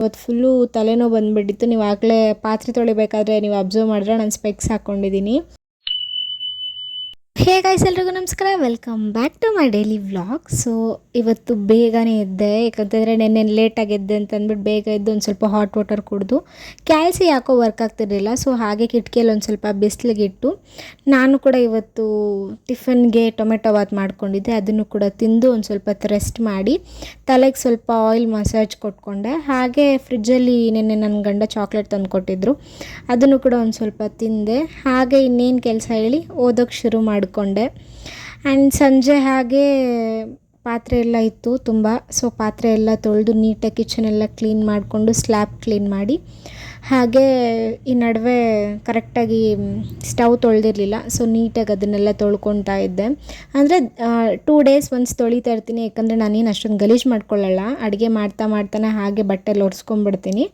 ಇವತ್ತು ಫುಲ್ಲು ತಲೆನೋವು ಬಂದುಬಿಟ್ಟಿತ್ತು. ನೀವು ಆಗಲೇ ಪಾತ್ರೆ ತೊಳಿಬೇಕಾದ್ರೆ ನೀವು ಅಬ್ಸರ್ವ್ ಮಾಡಿದ್ರೆ ನಾನು ಸ್ಪೆಕ್ಸ್ ಹಾಕ್ಕೊಂಡಿದ್ದೀನಿ. ಹೇ ಗೈಸ್, ಎಲ್ರಿಗೂ ನಮಸ್ಕಾರ, welcome back to my daily vlog. So ಇವತ್ತು ಬೇಗನೆ ಎದ್ದೆ, ಯಾಕಂತಂದರೆ ನೆನ್ನೆ ಲೇಟಾಗಿ ಎದ್ದೆ ಅಂತಂದ್ಬಿಟ್ಟು ಬೇಗ ಎದ್ದು ಒಂದು ಸ್ವಲ್ಪ ಹಾಟ್ ವಾಟರ್ ಕುಡಿದು ಕ್ಯಾಲ್ಸಿ ಯಾಕೋ ವರ್ಕ್ ಆಗ್ತಿರಲಿಲ್ಲ. ಸೊ ಹಾಗೆ ಕಿಟಕಿಯಲ್ಲಿ ಒಂದು ಸ್ವಲ್ಪ ಬಿಸಿಲಿಗಿಟ್ಟು ನಾನು ಕೂಡ ಇವತ್ತು ಟಿಫನ್ಗೆ ಟೊಮೆಟೊ ಬಾತ್ ಮಾಡ್ಕೊಂಡಿದ್ದೆ. ಅದನ್ನು ಕೂಡ ತಿಂದು ಒಂದು ಸ್ವಲ್ಪ ಹೊತ್ತು ರೆಸ್ಟ್ ಮಾಡಿ ತಲೆಗೆ ಸ್ವಲ್ಪ ಆಯಿಲ್ ಮಸಾಜ್ ಕೊಟ್ಕೊಂಡೆ. ಹಾಗೆ ಫ್ರಿಜ್ಜಲ್ಲಿ ನೆನ್ನೆ ನನ್ನ ಗಂಡ ಚಾಕ್ಲೇಟ್ ತಂದು ಕೊಟ್ಟಿದ್ದರು, ಅದನ್ನು ಕೂಡ ಒಂದು ಸ್ವಲ್ಪ ತಿಂದೆ. ಹಾಗೆ ಇನ್ನೇನು ಕೆಲಸ ಹೇಳಿ ಓದೋಕ್ಕೆ ಶುರು ಮಾಡಿಕೊಂಡೆ. ಆ್ಯಂಡ್ ಸಂಜೆ ಹಾಗೆ ಪಾತ್ರೆ ಎಲ್ಲ ಇತ್ತು ತುಂಬ. ಸೊ ಪಾತ್ರೆ ಎಲ್ಲ ತೊಳೆದು ನೀಟಾಗಿ ಕಿಚನೆಲ್ಲ ಕ್ಲೀನ್ ಮಾಡಿಕೊಂಡು ಸ್ಲ್ಯಾಬ್ ಕ್ಲೀನ್ ಮಾಡಿ, ಹಾಗೆ ಈ ನಡುವೆ ಕರೆಕ್ಟಾಗಿ ಸ್ಟವ್ ತೊಳೆದಿರಲಿಲ್ಲ. ಸೊ ನೀಟಾಗಿ ಅದನ್ನೆಲ್ಲ ತೊಳ್ಕೊತಾ ಇದ್ದೆ. ಅಂದರೆ 2 days ಒನ್ಸ್ ತೊಳಿತಾ ಇರ್ತೀನಿ, ಯಾಕಂದರೆ ನಾನೇನು ಅಷ್ಟೊಂದು ಗಲೀಜು ಮಾಡ್ಕೊಳ್ಳಲ್ಲ. ಅಡುಗೆ ಮಾಡ್ತಾನೆ ಹಾಗೆ ಬಟ್ಟೆಲ್ಲ ಒರೆಸ್ಕೊಂಡ್ಬಿಡ್ತೀನಿ.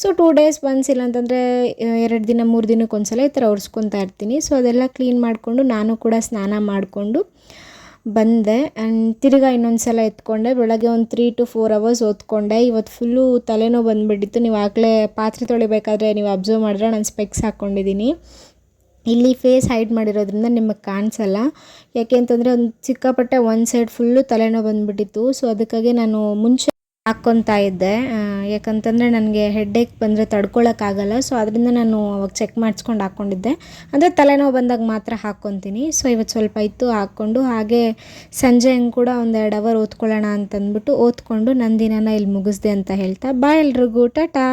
ಸೊ 2 days ಒನ್ಸ್, ಇಲ್ಲಾಂತಂದರೆ 2 ದಿನ 3 ದಿನಕ್ಕೆ ಒಂದ್ಸಲ ಈ ಥರ ಒರೆಸ್ಕೊತಾ ಇರ್ತೀನಿ. ಸೊ ಅದೆಲ್ಲ ಕ್ಲೀನ್ ಮಾಡಿಕೊಂಡು ನಾನು ಕೂಡ ಸ್ನಾನ ಮಾಡಿಕೊಂಡು ಬಂದೆ. ಆ್ಯಂಡ್ ತಿರ್ಗಾ ಇನ್ನೊಂದು ಸಲ ಎತ್ಕೊಂಡೆ. ಬೆಳಗ್ಗೆ ಒಂದು 3 to 4 hours ಓದ್ಕೊಂಡೆ. ಇವತ್ತು ಫುಲ್ಲು ತಲೆನೋವು ಬಂದುಬಿಟ್ಟಿತ್ತು. ನೀವು ಆಗಲೇ ಪಾತ್ರೆ ತೊಳಿಬೇಕಾದ್ರೆ ನೀವು ಅಬ್ಸರ್ವ್ ಮಾಡಿದ್ರೆ ನಾನು ಸ್ಪೆಕ್ಸ್ ಹಾಕ್ಕೊಂಡಿದ್ದೀನಿ. ಇಲ್ಲಿ ಫೇಸ್ ಹೈಡ್ ಮಾಡಿರೋದ್ರಿಂದ ನಿಮಗೆ ಕಾಣಿಸಲ್ಲ, ಯಾಕೆ ಅಂತಂದರೆ ಒಂದು ಸಿಕ್ಕಾಪಟ್ಟೆ ಒಂದು ಸೈಡ್ ಫುಲ್ಲು ತಲೆನೋವು ಬಂದುಬಿಟ್ಟಿತ್ತು. ಸೊ ಅದಕ್ಕಾಗಿ ನಾನು ಮುಂಚೆ ಹಾಕ್ಕೊತಾ ಇದ್ದೆ, ಯಾಕಂತಂದರೆ ನನಗೆ ಹೆಡ್ಏಕ್ ಬಂದರೆ ತಡ್ಕೊಳಕ್ಕಾಗಲ್ಲ. ಸೊ ಅದರಿಂದ ನಾನು ಅವಾಗ ಚೆಕ್ ಮಾಡಿಸ್ಕೊಂಡು ಹಾಕ್ಕೊಂಡಿದ್ದೆ. ಅಂದರೆ ತಲೆನೋವು ಬಂದಾಗ ಮಾತ್ರ ಹಾಕ್ಕೊತೀನಿ. ಸೊ ಇವತ್ತು ಸ್ವಲ್ಪ ಇತ್ತು ಹಾಕ್ಕೊಂಡು, ಹಾಗೆ ಸಂಜೆ ಹಂಗೆ ಕೂಡ ಒಂದು 2 hour ಓದ್ಕೊಳ್ಳೋಣ ಅಂತಂದ್ಬಿಟ್ಟು ಓದ್ಕೊಂಡು ನನ್ನ ದಿನನ ಇಲ್ಲಿ ಮುಗಿಸ್ದೆ ಅಂತ ಹೇಳ್ತಾ ಬಾಯ್ ಎಲ್ರಿಗೂ ಟಾಟಾ.